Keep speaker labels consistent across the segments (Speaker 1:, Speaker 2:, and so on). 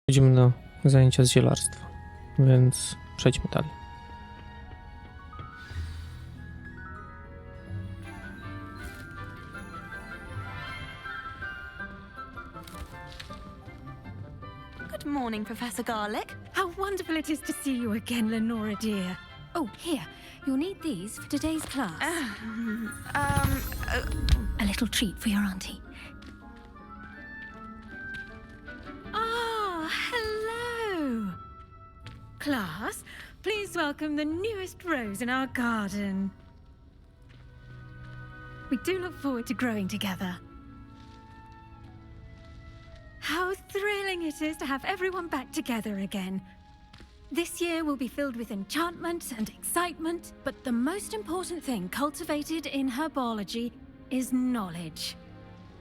Speaker 1: Idziemy na zajęcia z zielarstwa, więc przejdźmy dalej.
Speaker 2: Good morning, Professor Garlick.
Speaker 3: How wonderful it is to see you again, Lenora dear. Oh, here, you'll need these for today's class. A little treat for your auntie. Ah, hello. Class, please welcome the newest rose in our garden. We do look forward to growing together. How thrilling it is to have everyone back together again. This year will be filled with enchantment and excitement, but the most important thing cultivated in herbology is knowledge.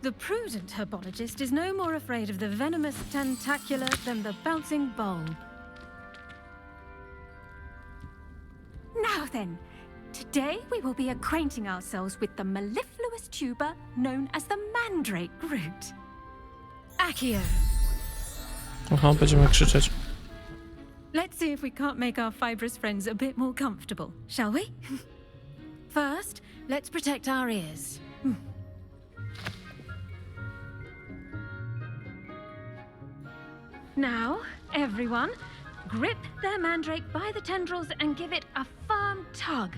Speaker 3: The prudent herbologist is no more afraid of the venomous tentacula than the bouncing bulb. Now then, today we will be acquainting ourselves with the mellifluous tuber known as the mandrake root. Accio.
Speaker 1: Aha, będziemy krzyczeć.
Speaker 3: Let's see if we can't make our fibrous friends a bit more comfortable, shall we? First, let's protect our ears. Now, everyone, grip their mandrake by the tendrils and give it a firm tug.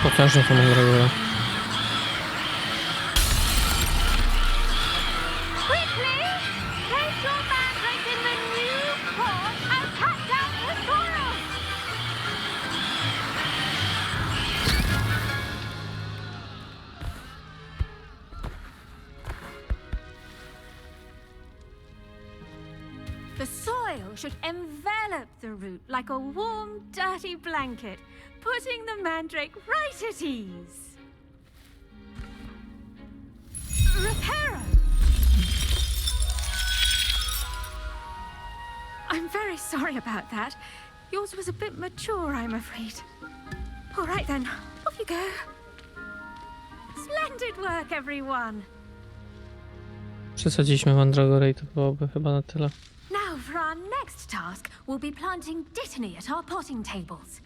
Speaker 1: Potężny to mandragora.
Speaker 3: Quickly, place your mandrake in the new pot and cut down the soil. The soil should envelop the root like a warm, dirty blanket, putting the mandrake right at ease. Reparo! I'm very sorry about that. Yours was a bit mature, I'm afraid. All right then, off you go. Splendid work, everyone.
Speaker 1: Przesadziliśmy mandragorę i to byłoby chyba na tyle.
Speaker 3: Now for our next task, we'll be planting dittany at our potting tables.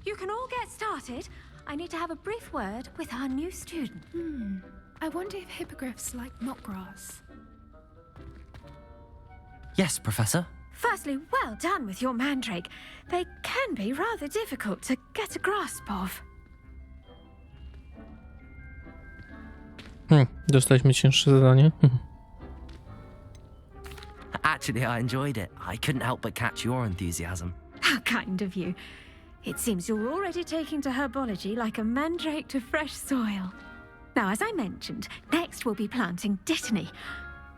Speaker 3: You can all get started. I need to have a brief word with our new student.
Speaker 4: I wonder if hippogriffs like knotgrass.
Speaker 5: Yes, Professor.
Speaker 3: Firstly, well done with your mandrake. They can be rather difficult to get a grasp of.
Speaker 1: Dostaliśmy cięższe zadanie.
Speaker 5: Actually, I enjoyed it. I couldn't help but catch your enthusiasm.
Speaker 3: How kind of you. It seems you're already taking to herbology like a mandrake to fresh soil. Now, as I mentioned, next we'll be planting dittany.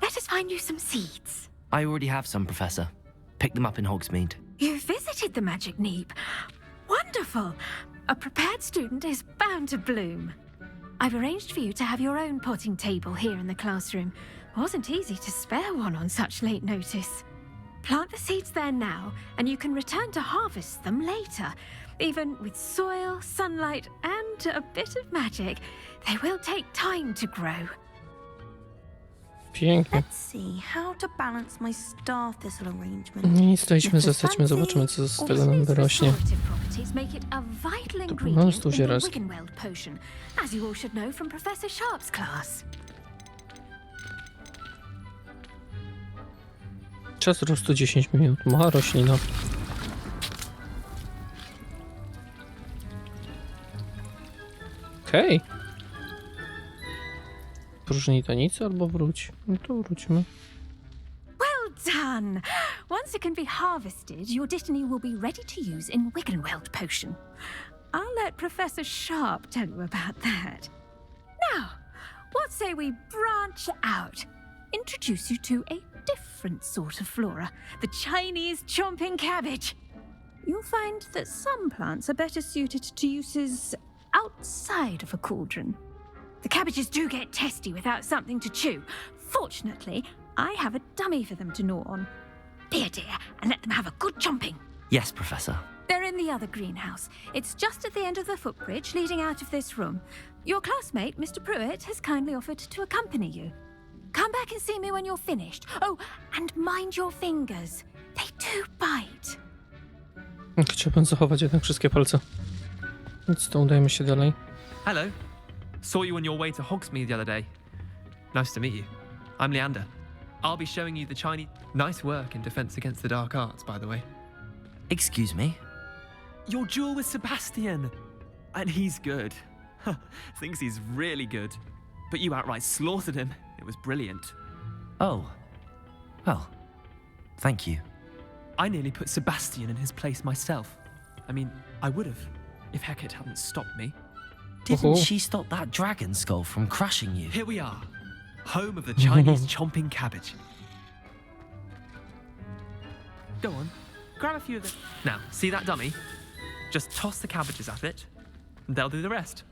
Speaker 3: Let us find you some seeds.
Speaker 5: I already have some, Professor. Picked them up in Hogsmeade.
Speaker 3: You visited the Magic Neep. Wonderful. A prepared student is bound to bloom. I've arranged for you to have your own potting table here in the classroom. Wasn't easy to spare one on such late notice. Plant the seeds there now, and you can return to harvest them later. Even with soil, sunlight, and a bit of magic, they will take time to grow.
Speaker 1: Pięknie.
Speaker 2: Let's see how to balance my star thistle arrangement.
Speaker 1: Nic, stoiliśmy, zostaćmy, zobaczymy co z tego nam wyrośnie.
Speaker 3: To
Speaker 1: po prostu zielarstwo.
Speaker 3: As you all should know from Professor Sharp's class.
Speaker 1: Czas rostu 10 minut. Mała roślina. Okej. Próżni to nic albo wróć. No to wróćmy.
Speaker 3: Well done! Once it can be harvested, your dittany will be ready to use in Wiggenweld potion. I'll let Professor Sharp tell you about that. Now, what say we branch out? Introduce you to a different sort of flora, the Chinese chomping cabbage. You'll find that some plants are better suited to uses outside of a cauldron. The cabbages do get testy without something to chew. Fortunately, I have a dummy for them to gnaw on. Be a dear and let them have a good chomping.
Speaker 5: Yes, Professor.
Speaker 3: They're in from the other greenhouse. It's just at the end of the footbridge leading out of this room. Your classmate, Mr. Pruitt, has kindly offered to accompany you. Come back and see me when you're finished. Oh, and mind your fingers. They do bite.
Speaker 1: Chciałbym zachować jednak wszystkie palce. Nic, to udajemy się dalej.
Speaker 6: Hello. Saw you on your way to Hogsmeade the other day. Nice to meet you. I'm Leander. I'll be showing you the Chinese... Nice work in Defense Against the Dark Arts, by the way.
Speaker 5: Excuse me?
Speaker 6: Your duel with Sebastian! And he's good. Thinks he's really good. But you outright slaughtered him. It was brilliant.
Speaker 5: Oh. Well, thank you.
Speaker 6: I nearly put Sebastian in his place myself. I mean, I would have, if Hecate hadn't stopped me.
Speaker 5: Didn't she stop that dragon skull from crushing you?
Speaker 6: Here we are. Home of the Chinese chomping cabbage. Go on, grab a few of them. Now, see that dummy? Just toss the cabbages at it, and they'll do the rest.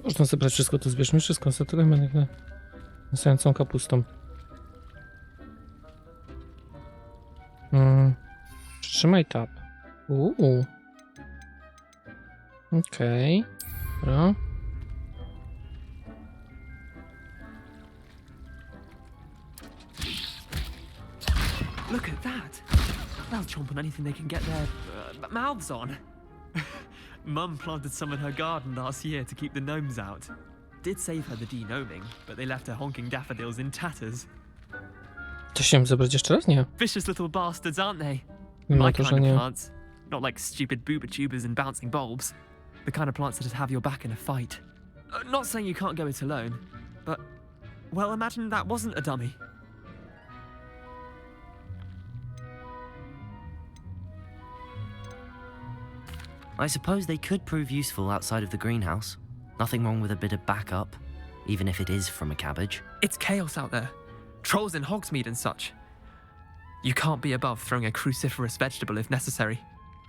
Speaker 1: Można zebrać wszystko, to zbierzmy wszystko. Zatrujmy na stojącą kapustą. Przytrzymaj tab. Okej. Dobra.
Speaker 6: Look at that. They'll chomp on anything they can get their mouths on. Mum planted some in her garden last year to keep the gnomes out. Did save her the de-gnoming, but they left her honking daffodils in tatters.
Speaker 1: To się zebrać jeszcze raz? Nie.
Speaker 6: Vicious little bastards, aren't they?
Speaker 1: No
Speaker 6: My
Speaker 1: to,
Speaker 6: kind
Speaker 1: że
Speaker 6: of
Speaker 1: nie.
Speaker 6: plants. Not like stupid booba tubers and bouncing bulbs. The kind of plants that'd have your back in a fight. Not saying you can't go it alone, but... Well, imagine that wasn't a dummy.
Speaker 5: I suppose they could prove useful outside of the greenhouse. Nothing wrong with a bit of backup, even if it is from a cabbage.
Speaker 6: It's chaos out there. Trolls in Hogsmeade and such. You can't be above throwing a cruciferous vegetable if necessary.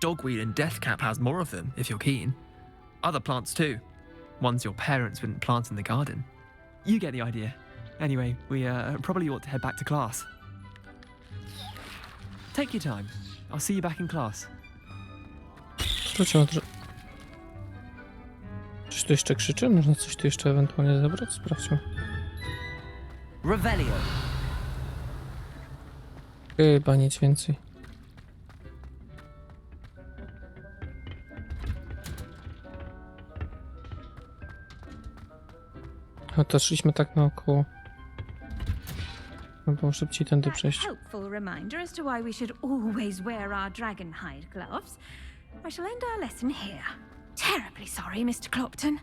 Speaker 6: Dogweed and deathcap has more of them, if you're keen. Other plants too. Ones your parents wouldn't plant in the garden. You get the idea. Anyway, we probably ought to head back to class. Take your time. I'll see you back in class.
Speaker 1: Coś tu jeszcze krzyczy? Można coś tu jeszcze ewentualnie zebrać? Sprawdźmy.
Speaker 5: Revelio.
Speaker 1: Chyba nic więcej. No to szliśmy tak naokoło. No szybciej tędy przejść.
Speaker 3: Helpful reminder as to why we should always wear our dragon hide gloves. I shall end our lesson here. Terribly sorry, Mr. Clopton.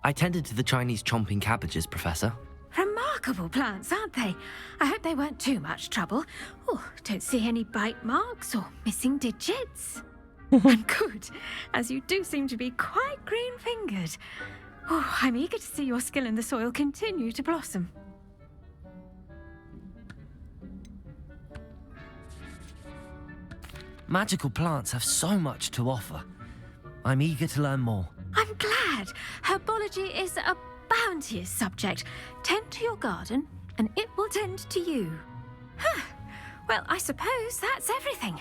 Speaker 5: I tended to the Chinese chomping cabbages, Professor.
Speaker 3: Remarkable plants, aren't they? I hope they weren't too much trouble. Oh, don't see any bite marks or missing digits. And good, as you do seem to be quite green-fingered. Oh, I'm eager to see your skill in the soil continue to blossom.
Speaker 5: Magical plants have so much to offer. I'm eager to learn more.
Speaker 3: I'm glad. Herbology is a bounteous subject. Tend to your garden, and it will tend to you. Huh. Well, I suppose that's everything.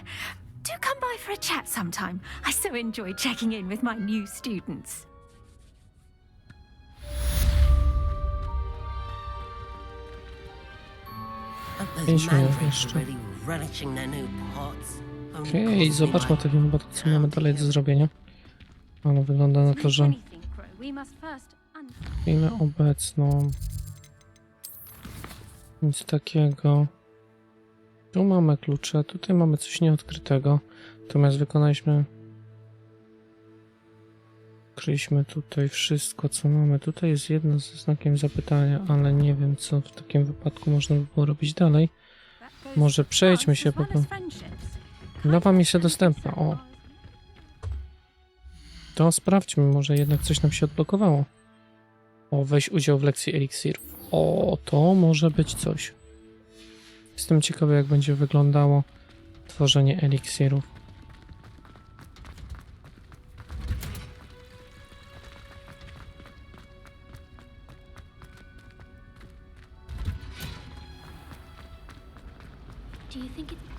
Speaker 3: Do come by for a chat sometime. I so enjoy checking in with my new students.
Speaker 1: Okej, zobaczmy tak naprawdę, co mamy dalej do zrobienia. No, wygląda na to, że chwilę obecną nic takiego. Tu mamy klucze, tutaj mamy coś nieodkrytego. Natomiast odkryliśmy tutaj wszystko, co mamy. Tutaj jest jedno ze znakiem zapytania, ale nie wiem, co w takim wypadku można by było robić dalej. Może przejdźmy się po prostu. Nowa misja dostępna. O. To sprawdźmy, może jednak coś nam się odblokowało. O, weź udział w lekcji eliksirów. O, to może być coś. Jestem ciekawy, jak będzie wyglądało tworzenie eliksirów.
Speaker 4: Do you think it's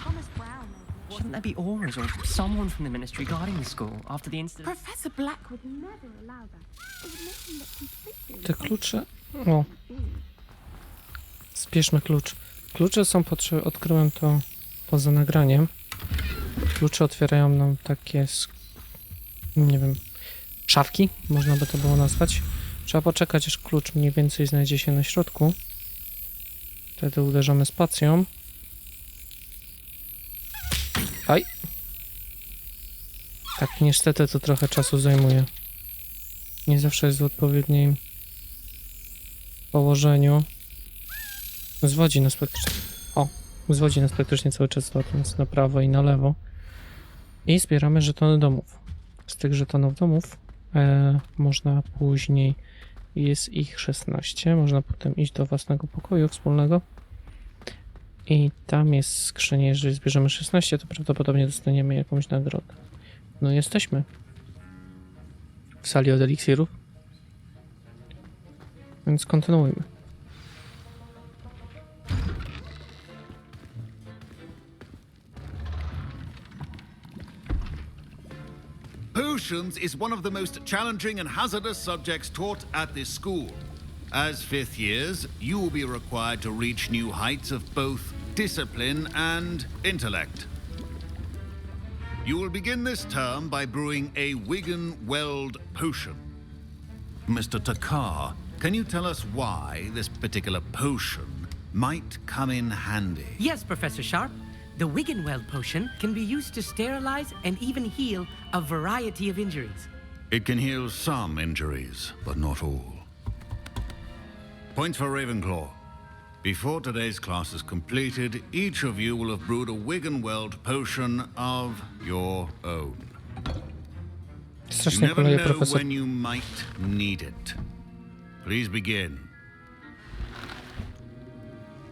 Speaker 2: Thomas Brown.
Speaker 7: Shouldn't there be Aurors or someone from the ministry guarding the school after the incident?
Speaker 2: Professor Black would never allow that. It would make him look completely.
Speaker 1: Te klucze... O. Zbierzmy klucz. Klucze są potrzebne... Odkryłem to poza nagraniem. Klucze otwierają nam takie... Nie wiem... Szafki, można by to było nazwać. Trzeba poczekać, aż klucz mniej więcej znajdzie się na środku. Wtedy uderzamy spacją. Aj! Tak, niestety to trochę czasu zajmuje. Nie zawsze jest w odpowiednim położeniu. Zwodzi nas praktycznie... O! Zwodzi nas praktycznie cały czas na prawo i na lewo. I zbieramy żetony domów. Z tych żetonów domów można później... Jest ich 16. Można potem iść do własnego pokoju wspólnego. I tam jest skrzynia. Jeżeli zbierzemy 16, to prawdopodobnie dostaniemy jakąś nagrodę. No jesteśmy w sali od eliksirów. Więc kontynuujmy.
Speaker 8: Potions is one of the most challenging and hazardous subjects taught at this school. As fifth years, you will be required to reach new heights of both discipline and intellect. You will begin this term by brewing a Wiggenweld potion. Mr. Takar, can you tell us why this particular potion might come in handy?
Speaker 7: Yes, Professor Sharp. The Wiggenweld potion can be used to sterilize and even heal a variety of injuries.
Speaker 8: It can heal some injuries, but not all. Points for Ravenclaw. Before today's class is completed, each of you will have brewed a Wiggenweld potion of your own. You
Speaker 1: Strasznie
Speaker 8: never
Speaker 1: kuleje
Speaker 8: know
Speaker 1: profesor.
Speaker 8: when you might need it. Please begin.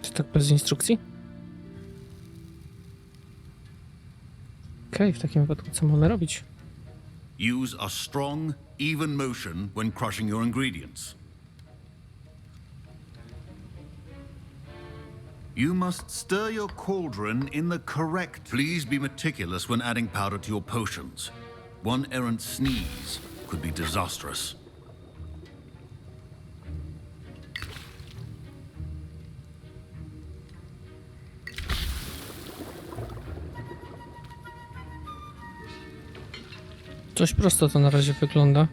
Speaker 1: Czy tak bez instrukcji? Okej, w takim wypadku co mamy robić?
Speaker 8: Use a strong, even motion when crushing your ingredients. You must stir your cauldron in the correct... Please be meticulous when adding powder to your potions. One errant sneeze could be disastrous.
Speaker 1: Dość prosto to na razie wygląda.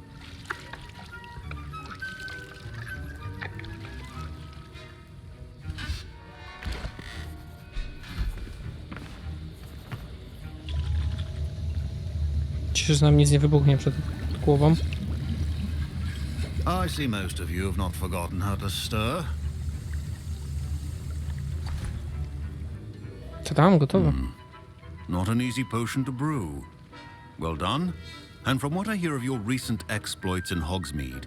Speaker 1: Cieszę, że nam nic nie wybuchnie przed głową.
Speaker 8: I see most of you have not forgotten how to stir.
Speaker 1: Co tam? Gotowe.
Speaker 8: Not an easy potion to brew. Well done. And from what I hear of your recent exploits in Hogsmeade,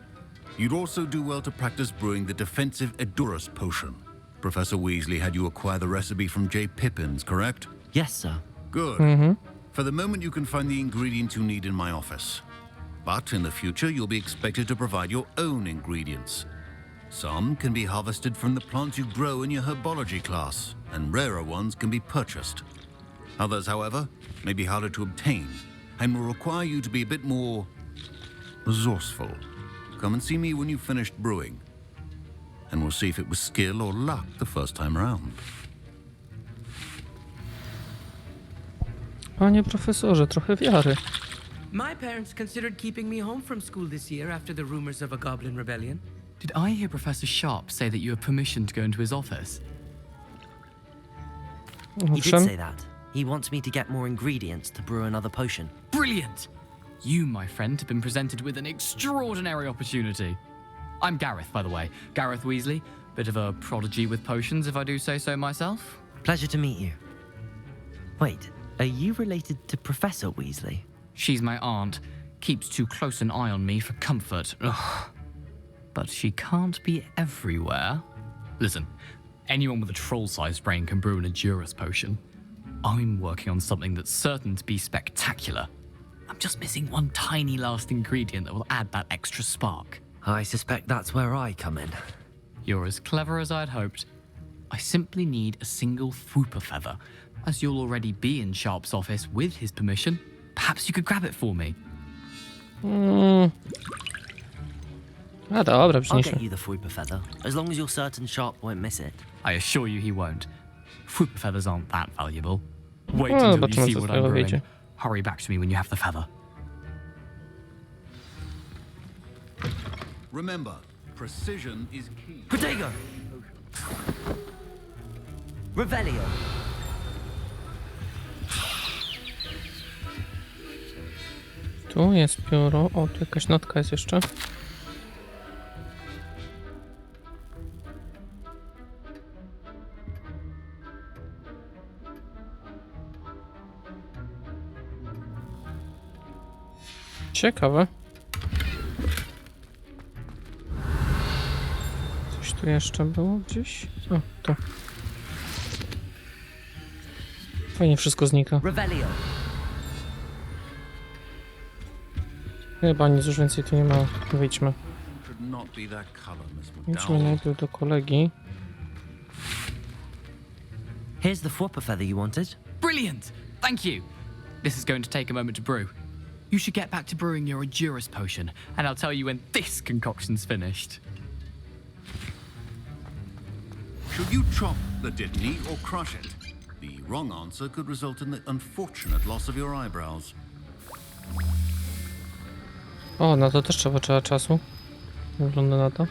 Speaker 8: you'd also do well to practice brewing the defensive Edurus potion. Professor Weasley had you acquire the recipe from J. Pippin's, correct?
Speaker 5: Yes, sir.
Speaker 8: Good. For the moment, you can find the ingredients you need in my office. But in the future, you'll be expected to provide your own ingredients. Some can be harvested from the plants you grow in your herbology class, and rarer ones can be purchased. Others, however, may be harder to obtain, and will require you to be a bit more resourceful. Come and see me when you've finished brewing, and we'll see if it was skill or luck the first time around.
Speaker 1: Panie profesorze, trochę wiary.
Speaker 7: My parents considered keeping me home from school this year after the rumors of a goblin rebellion.
Speaker 9: Did I hear Professor Sharp say that you have permission to go into his office?
Speaker 5: He did
Speaker 1: Owszem.
Speaker 5: say that. He wants me to get more ingredients to brew another potion.
Speaker 9: Brilliant! You, my friend, have been presented with an extraordinary opportunity. I'm Gareth, by the way. Gareth Weasley. Bit of a prodigy with potions, if I do say so myself.
Speaker 5: Pleasure to meet you. Wait, are you related to Professor Weasley?
Speaker 9: She's my aunt. Keeps too close an eye on me for comfort. Ugh. But she can't be everywhere. Listen, anyone with a troll-sized brain can brew an Edurus potion. I'm working on something that's certain to be spectacular. I'm just missing one tiny last ingredient that will add that extra spark.
Speaker 5: I suspect that's where I come in.
Speaker 9: You're as clever as I'd hoped. I simply need a single Fwooper feather. As you'll already be in Sharp's office with his permission, perhaps you could grab it for me.
Speaker 1: A dobra,
Speaker 5: I'll
Speaker 1: przynieśmy.
Speaker 5: get you the Fwooper feather, as long as you're certain Sharp won't miss it.
Speaker 9: I assure you he won't. Fwooper feathers aren't that valuable. Wait
Speaker 1: No,
Speaker 9: until you
Speaker 1: zobaczymy,
Speaker 9: see
Speaker 1: co z
Speaker 9: what
Speaker 1: tego
Speaker 9: I'm
Speaker 1: wyjdzie.
Speaker 9: brewing. Hurry back to me when you have the feather.
Speaker 8: Remember, precision is key.
Speaker 5: Protego! Revelio!
Speaker 1: Tu jest pióro. O, tu jakaś notka jest jeszcze. Ciekawe. Coś tu jeszcze było gdzieś? O, tu. Fajnie wszystko znika.
Speaker 5: Revelio!
Speaker 1: Chyba nic już więcej tu nie ma. Wyjdźmy.
Speaker 8: Should not be that color, Miss
Speaker 1: Idźmy
Speaker 8: McDowell.
Speaker 1: najpierw do kolegi.
Speaker 5: Here's the Fwooper feather you wanted.
Speaker 9: Brilliant! Thank you! This is going to take a moment to brew. You should get back to brewing your Endurance potion, and I'll tell you when this concoction's finished.
Speaker 8: Should you chop the Dittany or crush it? The wrong answer could result in the unfortunate loss of your eyebrows.
Speaker 1: O, no to też trzeba czasu. Wygląda na to.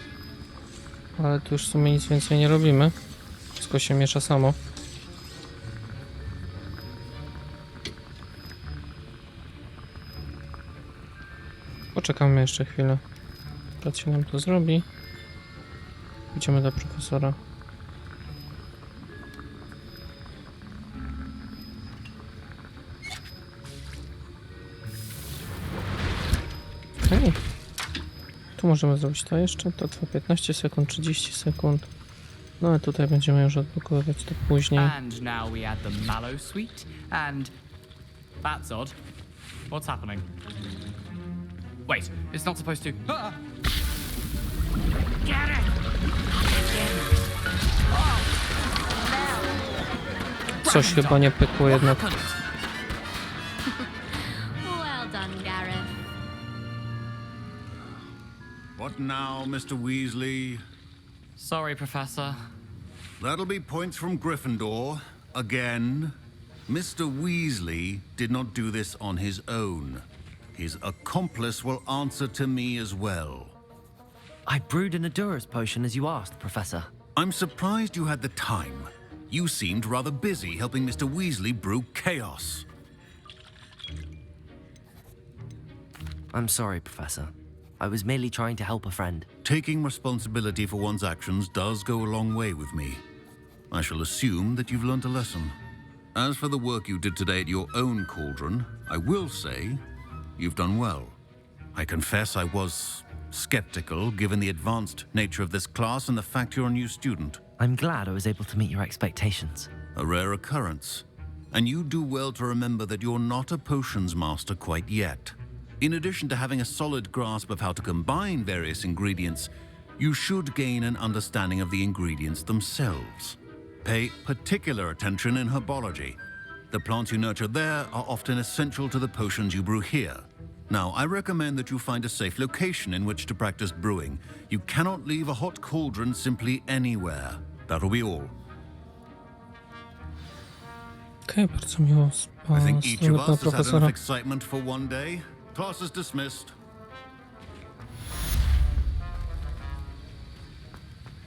Speaker 1: Ale tu już w sumie nic więcej nie robimy. Wszystko się miesza samo. Poczekamy jeszcze chwilę. Brat się nam to zrobi. Idziemy do profesora. Okej. Tu możemy zrobić to jeszcze. To trwa 15 sekund, 30 sekund. No ale tutaj będziemy już odblokowywać to później.
Speaker 9: And now we add the mallow sweet, and... That's odd. What's happening? Wait, it's not supposed to... Ah!
Speaker 1: Coś chyba nie pykło jednak.
Speaker 3: Well done, Gareth.
Speaker 8: What now, Mr. Weasley?
Speaker 9: Sorry, Professor.
Speaker 8: That'll be points from Gryffindor. Again. Mr. Weasley did not do this on his own. His accomplice will answer to me as well.
Speaker 5: I brewed an Endurance potion as you asked, Professor.
Speaker 8: I'm surprised you had the time. You seemed rather busy helping Mr. Weasley brew chaos.
Speaker 5: I'm sorry, Professor. I was merely trying to help a friend.
Speaker 8: Taking responsibility for one's actions does go a long way with me. I shall assume that you've learnt a lesson. As for the work you did today at your own cauldron, I will say you've done well. I confess I was skeptical given the advanced nature of this class and the fact you're a new student.
Speaker 5: I'm glad I was able to meet your expectations.
Speaker 8: A rare occurrence. And you do well to remember that you're not a potions master quite yet. In addition to having a solid grasp of how to combine various ingredients, you should gain an understanding of the ingredients themselves. Pay particular attention in herbology. The plants you nurture there are often essential to the potions you brew here. Now, I recommend that you find a safe location in which to practice brewing. You cannot leave a hot cauldron simply anywhere. That'll be all.
Speaker 1: Okej, bardzo miło z
Speaker 8: I think each
Speaker 1: strony
Speaker 8: of
Speaker 1: pana
Speaker 8: us has had
Speaker 1: profesora.
Speaker 8: enough excitement for one day. Class is dismissed.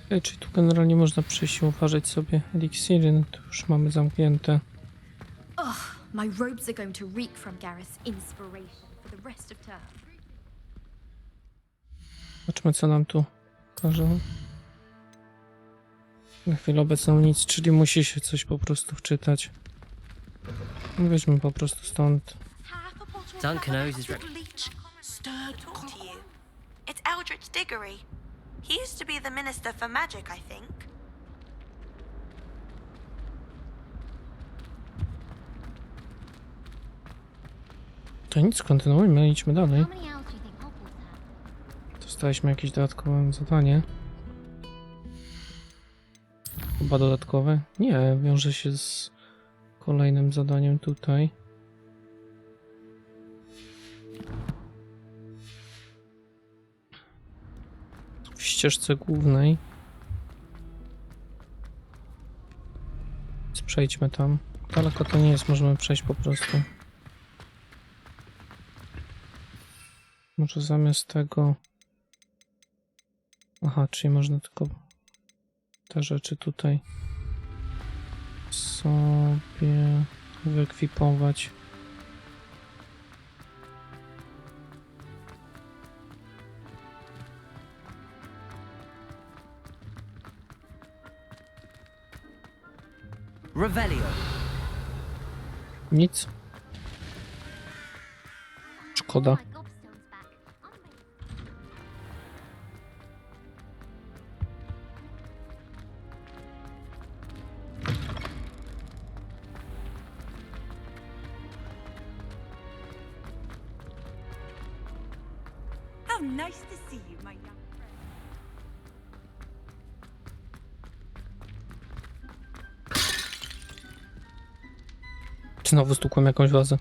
Speaker 1: Okej, czyli tu generalnie można przyjść i uważać sobie eliksiry, no to już mamy zamknięte.
Speaker 10: My robes are going to reek from Gareth's inspiration for the rest of term.
Speaker 1: Zobaczmy, co nam tu każą. Na chwilę obecną nic, czyli musi się coś po prostu wczytać. Weźmy po prostu stąd.
Speaker 5: Duncan knows his
Speaker 2: Talk to you. It's Eldritch Diggory. He used to be the Minister for Magic, I think.
Speaker 1: To nic, kontynuujmy, idźmy dalej.
Speaker 3: How many owls do you think Hogwarts has?
Speaker 1: Dostaliśmy jakieś dodatkowe zadanie. chyba dodatkowe. Nie, wiąże się z kolejnym zadaniem tutaj. W ścieżce głównej. Więc przejdźmy tam. Daleko to nie jest, możemy przejść po prostu. Może zamiast tego... Aha, czyli można tylko te rzeczy tutaj sobie wyekwipować.
Speaker 5: Revelio.
Speaker 1: Nic. Szkoda.
Speaker 2: How nice to see you, my young friend.
Speaker 1: Znowu stukłem jakąś wazę.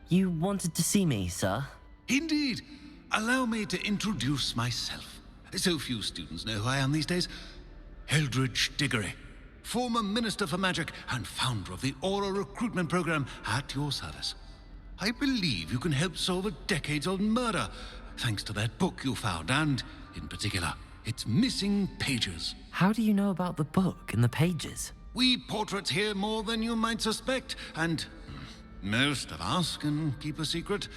Speaker 5: You wanted to see me, sir?
Speaker 8: Indeed. Allow me to introduce myself. So few students know who I am these days. Eldridge Diggory, former Minister for Magic and founder of the Aura recruitment program at your service. I believe you can help solve a decades-old murder, thanks to that book you found, and, in particular, its missing pages.
Speaker 5: How do you know about the book and the pages?
Speaker 8: We portraits hear more than you might suspect, and most of us can keep a secret.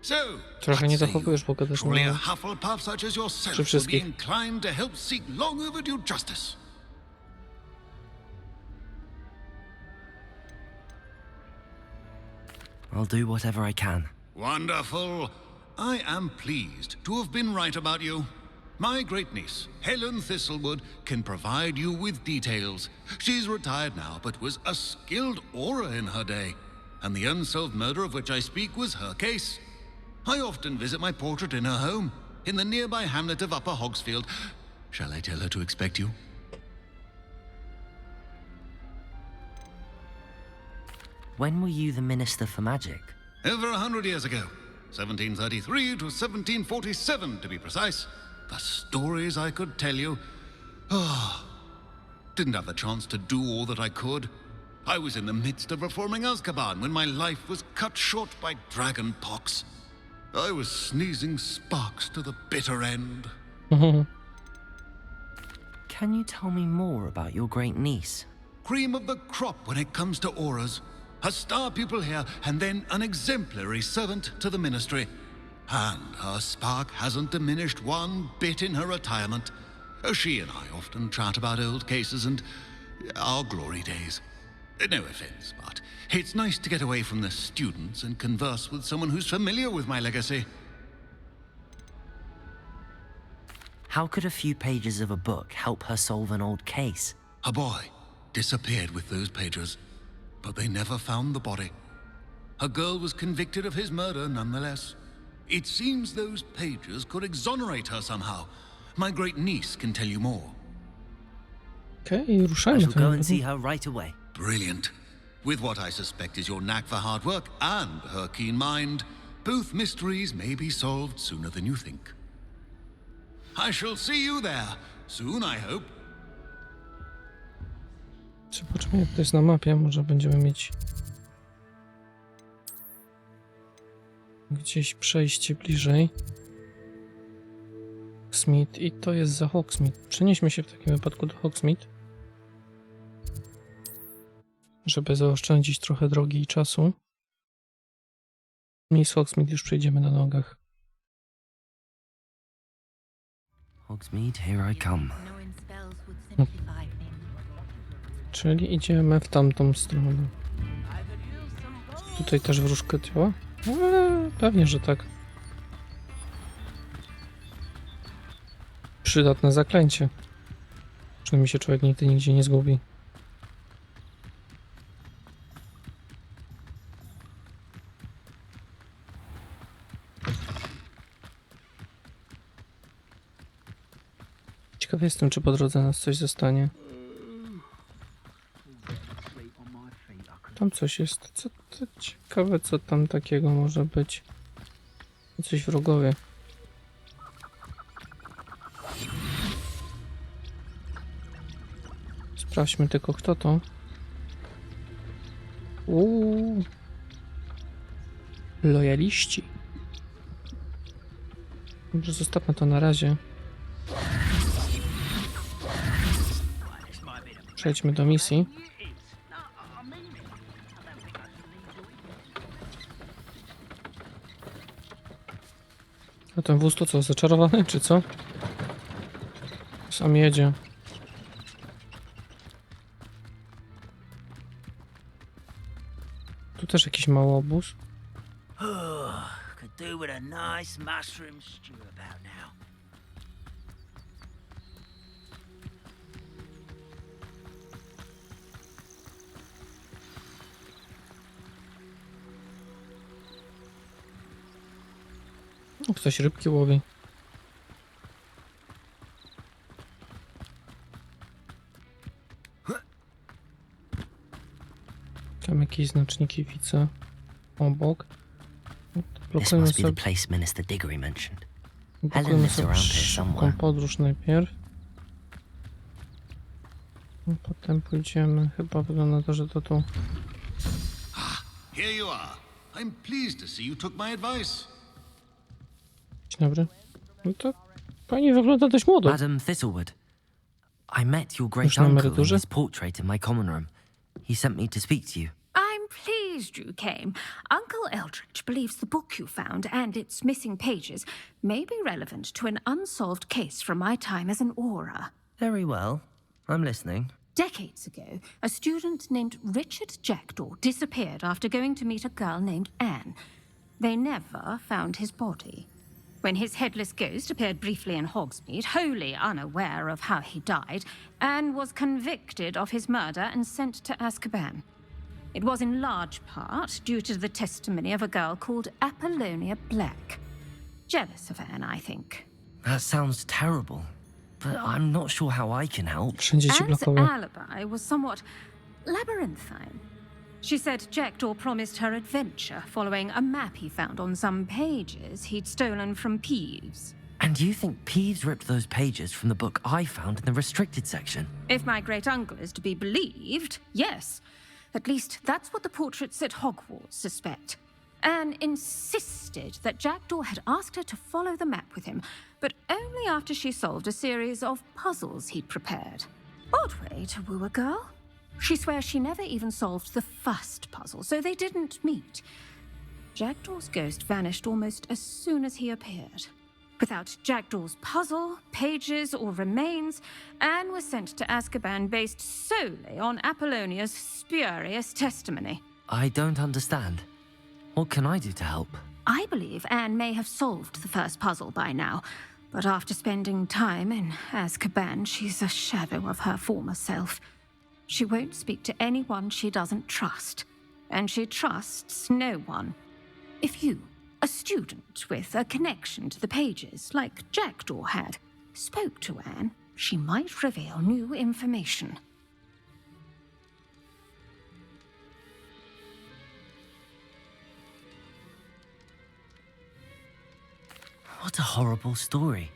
Speaker 8: So,
Speaker 1: Trochę nie
Speaker 8: what say
Speaker 1: zachowujesz,
Speaker 8: you?
Speaker 1: bo gadasz
Speaker 8: Surely a
Speaker 1: na...
Speaker 8: Hufflepuff such as yourself
Speaker 1: Przy
Speaker 8: will be
Speaker 1: wszystkich.
Speaker 8: inclined to help seek long overdue justice.
Speaker 5: I'll do whatever I can.
Speaker 8: Wonderful. I am pleased to have been right about you. My great niece, Helen Thistlewood, can provide you with details. She's retired now, but was a skilled aura in her day. And the unsolved murder of which I speak was her case. I often visit my portrait in her home, in the nearby hamlet of Upper Hogsfield. Shall I tell her to expect you?
Speaker 5: When were you the Minister for Magic?
Speaker 8: Over 100 years ago. 1733 to 1747, to be precise. The stories I could tell you. Oh, didn't have the chance to do all that I could. I was in the midst of reforming Azkaban when my life was cut short by dragon pox. I was sneezing sparks to the bitter end.
Speaker 5: Can you tell me more about your great niece?
Speaker 8: Cream of the crop when it comes to auras. A star pupil here, and then an exemplary servant to the ministry. And her spark hasn't diminished one bit in her retirement. She and I often chat about old cases and our glory days. No offense, but it's nice to get away from the students and converse with someone who's familiar with my legacy.
Speaker 5: How could a few pages of a book help her solve an old case?
Speaker 8: A boy disappeared with those pages, but they never found the body. A girl was convicted of his murder nonetheless. It seems those pages could exonerate her somehow. My great niece can tell you more.
Speaker 1: Okej,
Speaker 5: I
Speaker 1: ruszajmy.
Speaker 5: shall go
Speaker 1: tam.
Speaker 5: and see her right away.
Speaker 8: Brilliant. With what I suspect is your knack for hard work and her keen mind, both mysteries may be solved sooner than you think. I shall see you there soon, I hope.
Speaker 1: Zobaczmy, jak to jest na mapie. Może będziemy mieć gdzieś przejście bliżej. Hogsmeade i to jest za Hogsmeade. Przenieśmy się w takim wypadku do Hogsmeade, żeby zaoszczędzić trochę drogi i czasu. I z Hogsmeade już przejdziemy na nogach.
Speaker 5: Hogsmeade, here I come.
Speaker 10: Knowing spells would simplify things.
Speaker 1: Czyli idziemy w tamtą stronę. Tutaj też wróżkę działa? Pewnie, że tak. Przydatne zaklęcie. Przynajmniej się człowiek nigdy nigdzie nie zgubi. Ciekaw jestem, czy po drodze nas coś zostanie. Tam coś jest. Co to ciekawe, co tam takiego może być. Coś wrogowie. Sprawdźmy tylko, kto to. Lojaliści. Dobrze, zostawmy to na razie. Przejdźmy do misji. A ten wóz to co, zaczarowany czy co? Sam jedzie. Tu też jakiś mały obóz.
Speaker 11: Could do with a nice mushroom stew about now.
Speaker 1: O, ktoś rybki łowi. Tam jakieś znaczniki widzę obok.
Speaker 5: This must be the place Minister Diggory mentioned. Helen
Speaker 1: Blokujmy
Speaker 5: lives
Speaker 1: sobie
Speaker 5: around here
Speaker 1: szybką
Speaker 5: somewhere.
Speaker 1: podróż najpierw. No, potem pójdziemy. Chyba wygląda to, że to tu.
Speaker 8: Here you are. I'm pleased to see you took my advice.
Speaker 1: Dzień dobry. No to pani wygląda dość młodo.
Speaker 5: Madam Thistlewood, I met your great
Speaker 1: Już na
Speaker 5: uncle in
Speaker 1: emeryturze?
Speaker 5: his portrait in my common room. He sent me to speak to you.
Speaker 3: I'm pleased you came. Uncle Eldridge believes the book you found and its missing pages may be relevant to an unsolved case from my time as an aura.
Speaker 5: Very well. I'm listening.
Speaker 3: Decades ago, a student named Richard Jackdaw disappeared after going to meet a girl named Anne. They never found his body. When his headless ghost appeared briefly in Hogsmeade, wholly unaware of how he died, Anne was convicted of his murder and sent to Azkaban. It was in large part due to the testimony of a girl called Apollonia Black. Jealous of Anne, I think.
Speaker 5: That sounds terrible, but I'm not sure how I can help.
Speaker 1: Wszędzie ci
Speaker 3: Anne's
Speaker 1: blokowe.
Speaker 3: alibi was somewhat labyrinthine. She said Jackdaw promised her adventure following a map he found on some pages he'd stolen from Peeves.
Speaker 5: And you think Peeves ripped those pages from the book I found in the restricted section?
Speaker 3: If my great-uncle is to be believed, yes. At least that's what the portraits at Hogwarts suspect. Anne insisted that Jackdaw had asked her to follow the map with him, but only after she solved a series of puzzles he'd prepared. Odd way to woo a girl. She swears she never even solved the first puzzle, so they didn't meet. Jackdaw's ghost vanished almost as soon as he appeared. Without Jackdaw's puzzle, pages, or remains, Anne was sent to Azkaban based solely on Apollonia's spurious testimony.
Speaker 5: I don't understand. What can I do to help?
Speaker 3: I believe Anne may have solved the first puzzle by now, but after spending time in Azkaban, she's a shadow of her former self. She won't speak to anyone she doesn't trust, and she trusts no one. If you, a student with a connection to the pages, like Jackdaw had, spoke to Anne, she might reveal new information.
Speaker 5: What a horrible story.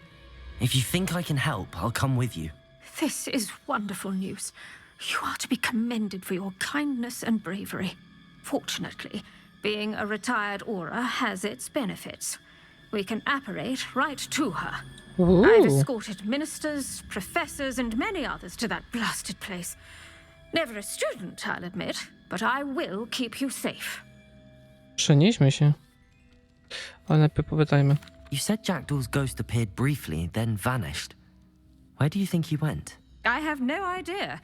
Speaker 5: If you think I can help, I'll come with you.
Speaker 3: This is wonderful news. You are to be commended for your kindness and bravery. Fortunately, being a retired aura has its benefits. We can apparate right to her. I've escorted ministers, professors, and many others to that blasted place. Never a student, I'll admit, but I will keep you safe.
Speaker 1: Przenieśmy się. Ale najpierw popytajmy.
Speaker 5: You said Jackdaw's ghost appeared briefly, then vanished. Where do you think he went?
Speaker 3: I have no idea.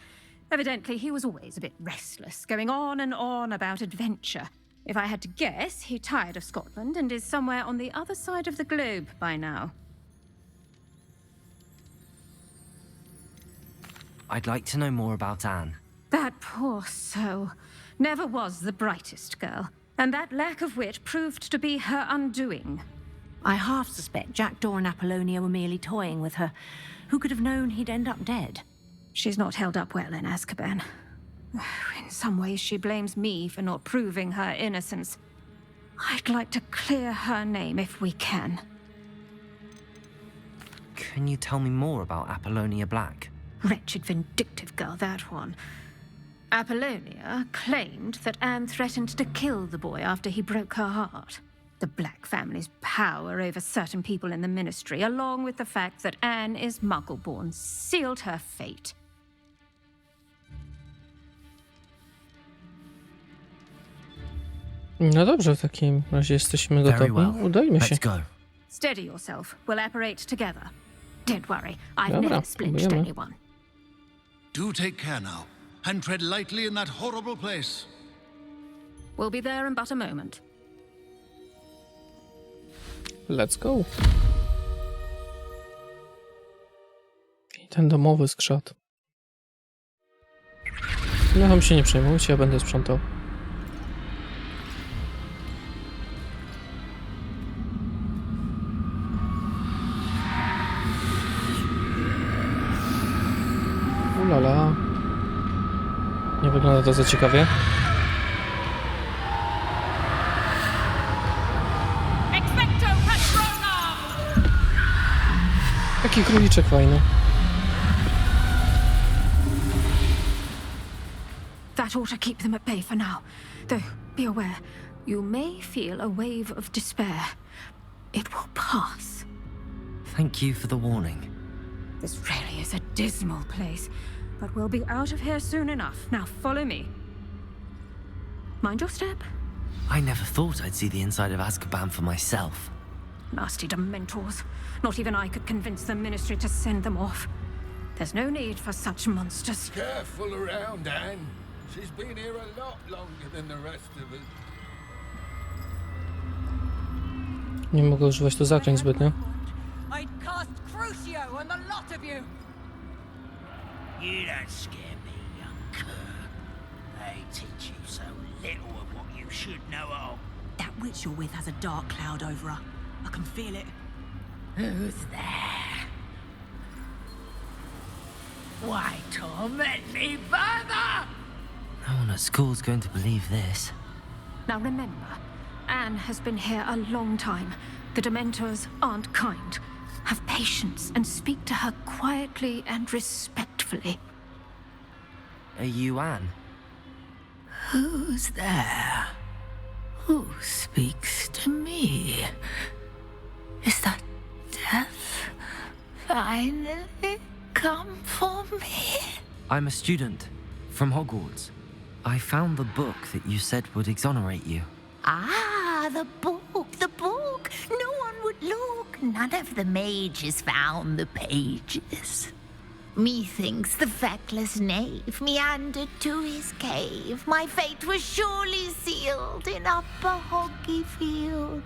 Speaker 3: Evidently, he was always a bit restless, going on and on about adventure. If I had to guess, he tired of Scotland and is somewhere on the other side of the globe by now.
Speaker 5: I'd like to know more about Anne.
Speaker 3: That poor soul. Never was the brightest girl, and that lack of wit proved to be her undoing.
Speaker 12: I half suspect Jackdaw and Apollonia were merely toying with her. Who could have known he'd end up dead?
Speaker 3: She's not held up well in Azkaban. In some ways, she blames me for not proving her innocence. I'd like to clear her name if we can.
Speaker 5: Can you tell me more about Apollonia Black?
Speaker 3: Wretched, vindictive girl, that one. Apollonia claimed that Anne threatened to kill the boy after he broke her heart. The Black family's power over certain people in the Ministry, along with the fact that Anne is Muggle-born, sealed her fate.
Speaker 1: No dobrze, w takim razie jesteśmy gotowi. Udajmy się.
Speaker 3: Steady yourself. We'll operate together. Don't worry, I've
Speaker 1: Dobra,
Speaker 3: never splinched
Speaker 1: próbujemy.
Speaker 3: anyone.
Speaker 8: Do take care now, and tread lightly in that horrible place.
Speaker 3: We'll be there in but a moment.
Speaker 1: Let's go. I ten domowy skrzat. No tam się nie przejmujcie, ja będę sprzątał. Ulala. Nie wygląda to za ciekawie. Jaki króliczek fajny.
Speaker 3: That ought to keep them at bay for now. Though, be aware, you may feel a wave of despair. It will pass.
Speaker 5: Thank you for the warning.
Speaker 3: This really is a dismal place, but we'll be out of here soon enough. Now follow me. Mind your step.
Speaker 5: I never thought I'd see the inside of Azkaban for myself.
Speaker 3: Nasty Dementors. Not even I could convince the Ministry to send them off. There's no need for such monsters.
Speaker 13: Careful around, Anne. She's been here a lot longer than the rest of us.
Speaker 1: Nie mogę używać tu zaklęć zbytnio.
Speaker 14: I'd cast Crucio on the lot of you.
Speaker 11: You don't scare me, young cur. They teach you so little of what you should know of.
Speaker 14: That witch you're with has a dark cloud over her. I can feel it.
Speaker 11: Who's there? Why torment me further?
Speaker 5: No one at school's going to believe this.
Speaker 3: Now remember, Anne has been here a long time. The Dementors aren't kind. Have patience and speak to her quietly and respectfully.
Speaker 5: Are you Anne?
Speaker 11: Who's there? Who speaks to me? Is that death finally come for me?
Speaker 5: I'm a student from Hogwarts. I found the book that you said would exonerate you.
Speaker 15: Ah, the book, the book. No one would look. None of the mages found the pages. Methinks the feckless knave meandered to his cave. My fate was surely sealed in Upper Hoggyfield.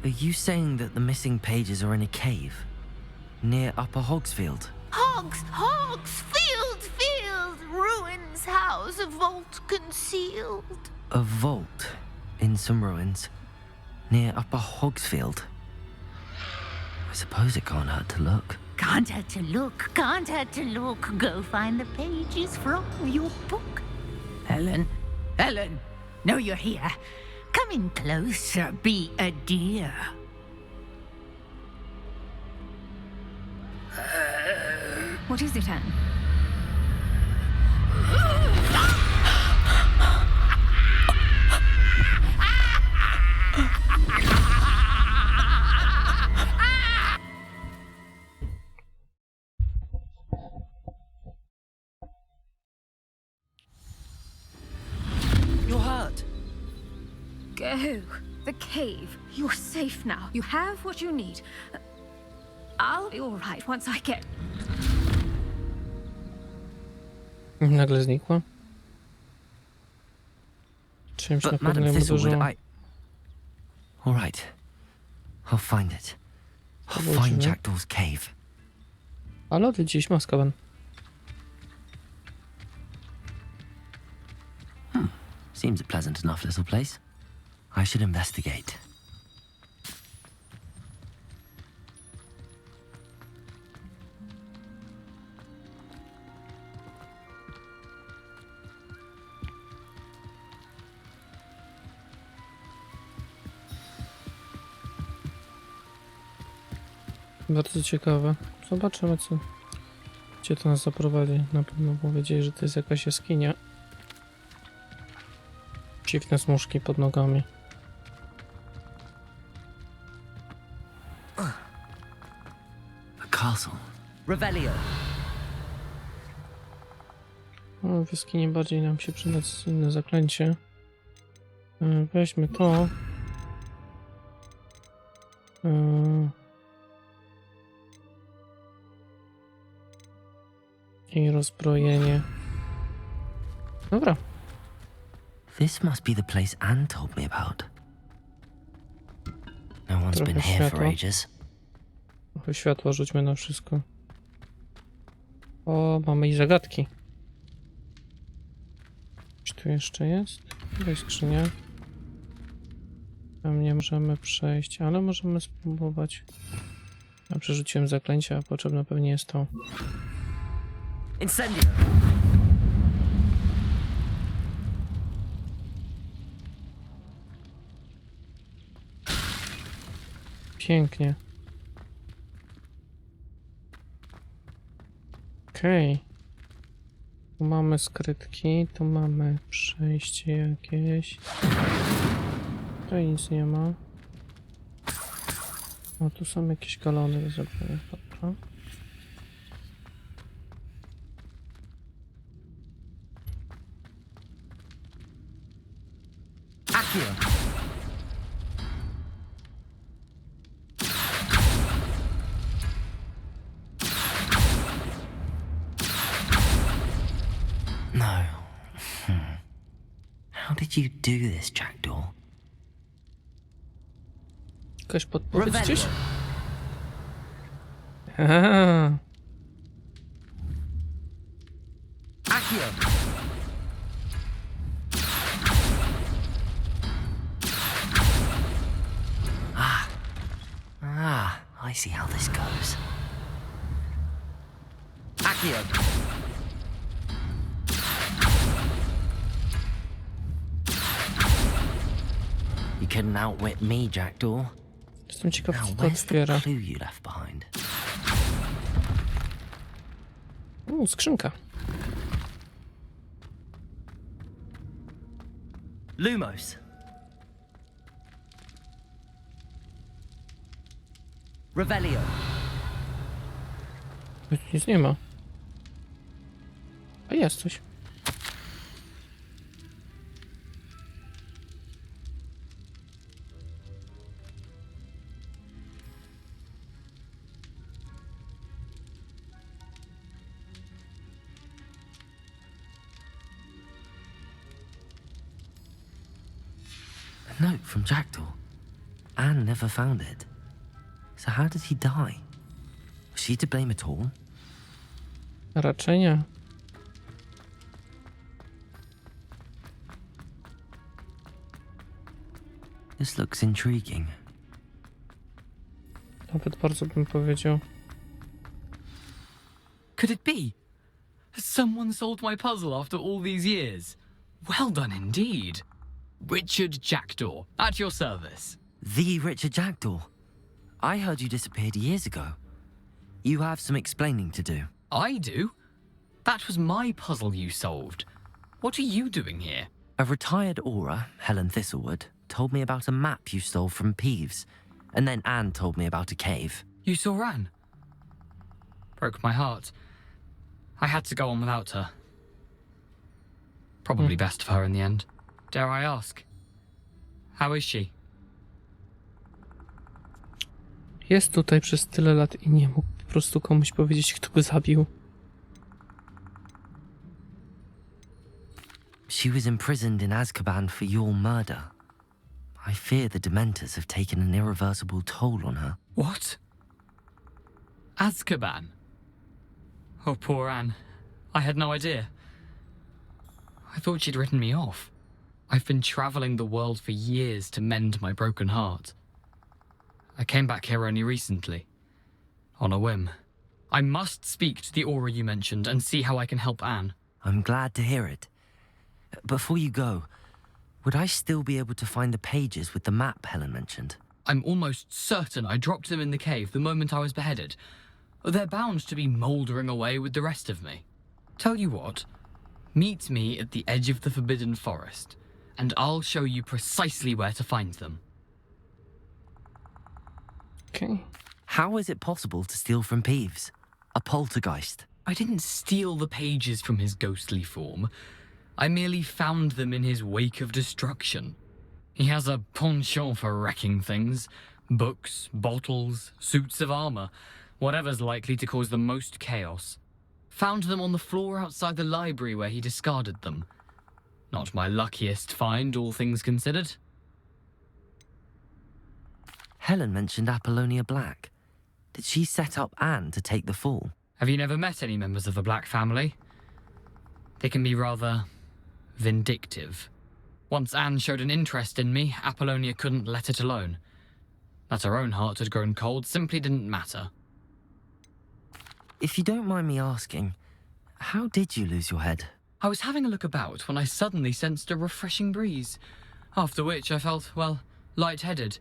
Speaker 5: Are you saying that the missing pages are in a cave near Upper Hogsfield?
Speaker 15: Field, ruins house, a vault concealed.
Speaker 5: A vault in some ruins near Upper Hogsfield. I suppose it can't hurt to look.
Speaker 15: Can't hurt to look, can't hurt to look. Go find the pages from your book. Helen, know you're here. Come in closer, be a dear.
Speaker 3: What is it, Anne?
Speaker 5: You're hurt.
Speaker 3: Go. The cave. You're safe now. You have what you need. I'll be all right once I get...
Speaker 1: Nagle znikła. Czymś na
Speaker 5: But
Speaker 1: pewno
Speaker 5: Madam
Speaker 1: ją
Speaker 5: Thistlewood,
Speaker 1: uderzyło.
Speaker 5: All right. I'll find it. I'll find Jackdaw's cave.
Speaker 1: Ale odwiedziliśmy z Azkaban.
Speaker 5: Seems a pleasant enough little place. I should investigate.
Speaker 1: Bardzo ciekawe. Zobaczymy, gdzie to nas zaprowadzi. Na pewno powiedzieli, że to jest jakaś jaskinia. Dziwne smuszki pod nogami.
Speaker 5: A castle. Revelio.
Speaker 1: O, w jaskini bardziej nam się przyda inne zaklęcie. Weźmy to. I rozbrojenie. Dobra.
Speaker 5: This must be the place Anne told me about. No one's
Speaker 1: Trochę
Speaker 5: been here for
Speaker 1: światła.
Speaker 5: ages.
Speaker 1: Trochę światła rzućmy na wszystko. O, mamy i zagadki. Czy tu jeszcze jest? Tutaj skrzynia. Tam nie możemy przejść, ale możemy spróbować. Ja przerzuciłem zaklęcia, a potrzebne pewnie jest to.
Speaker 5: Incendio.
Speaker 1: Pięknie. Okej. Tu mamy skrytki, tu mamy przejście jakieś. Tutaj nic nie ma. O, tu są jakieś galony do zabrania. Dobra.
Speaker 5: Accio. No. How did you do this, Jackdaw?
Speaker 1: Jakaś podpowiedź
Speaker 5: Revelio.
Speaker 1: gdzieś? Aha.
Speaker 5: Accio. I see how this goes. Accio. You couldn't outwit me, Jackdaw.
Speaker 1: Jestem ciekaw,
Speaker 5: Now,
Speaker 1: co to
Speaker 5: where's the
Speaker 1: otwiera.
Speaker 5: clue you left behind?
Speaker 1: Skrzynka.
Speaker 5: Lumos. Revelio.
Speaker 1: Tu nic nie ma. A jest coś.
Speaker 5: A note from Jackdaw. Anne never found it. So how did he die? Was she to blame at all?
Speaker 1: Raczej nie.
Speaker 5: This looks intriguing.
Speaker 1: Nawet bardzo bym powiedział.
Speaker 9: Could it be? Has someone solved my puzzle after all these years? Well done indeed. Richard Jackdaw, at your service.
Speaker 5: The Richard Jackdaw. I heard you disappeared years ago. You have some explaining to do.
Speaker 9: I do? That was my puzzle you solved. What are you doing here?
Speaker 5: A retired aura, Helen Thistlewood, told me about a map you stole from Peeves. And then Anne told me about a cave.
Speaker 9: You saw Anne? Broke my heart. I had to go on without her. Probably best for her in the end. Dare I ask? How is she?
Speaker 1: Jest tutaj przez tyle lat i nie mógł po prostu komuś powiedzieć, kto go zabił.
Speaker 5: She was imprisoned in Azkaban for your murder. I fear the Dementors have taken an irreversible toll on her.
Speaker 9: What? Azkaban? Oh, poor Anne. I had no idea. I thought she'd written me off. I've been traveling the world for years to mend my broken heart. I came back here only recently, on a whim. I must speak to the aura you mentioned and see how I can help Anne.
Speaker 5: I'm glad to hear it. Before you go, would I still be able to find the pages with the map Helen mentioned?
Speaker 9: I'm almost certain I dropped them in the cave the moment I was beheaded. They're bound to be mouldering away with the rest of me. Tell you what, meet me at the edge of the Forbidden Forest, and I'll show you precisely where to find them.
Speaker 1: Okay.
Speaker 5: How is it possible to steal from Peeves? A poltergeist?
Speaker 9: I didn't steal the pages from his ghostly form. I merely found them in his wake of destruction. He has a penchant for wrecking things. Books, bottles, suits of armor, whatever's likely to cause the most chaos. Found them on the floor outside the library where he discarded them. Not my luckiest find, all things considered.
Speaker 5: Helen mentioned Apollonia Black. Did she set up Anne to take the fall?
Speaker 9: Have you never met any members of the Black family? They can be rather vindictive. Once Anne showed an interest in me, Apollonia couldn't let it alone. That her own heart had grown cold simply didn't matter.
Speaker 5: If you don't mind me asking, how did you lose your head?
Speaker 9: I was having a look about when I suddenly sensed a refreshing breeze, after which I felt, well, lightheaded.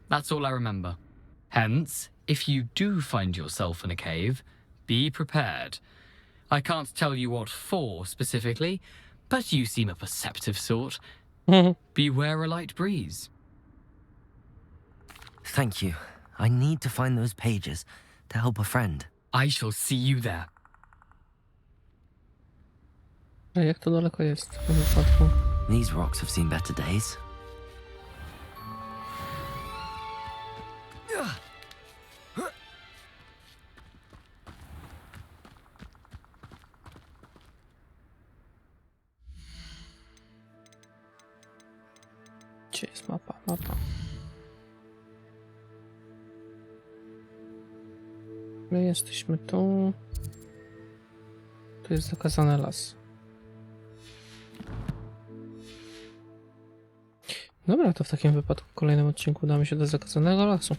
Speaker 9: That's all I remember. Hence, if you do find yourself in a cave, be prepared. I can't tell you what for specifically, but you seem a perceptive sort. Beware a light breeze.
Speaker 5: Thank you. I need to find those pages to help a friend.
Speaker 9: I shall see you there.
Speaker 1: A jak to daleko jest w tym wypadku?
Speaker 5: These rocks have seen better days.
Speaker 1: Gdzie jest mapa? Mapa. My jesteśmy tu. Tu jest Zakazany Las. Dobra, to w takim wypadku w kolejnym odcinku udamy się do Zakazanego Lasu.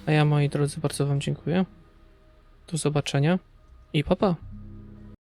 Speaker 1: A ja, moi drodzy, bardzo wam dziękuję. Do zobaczenia i pa pa!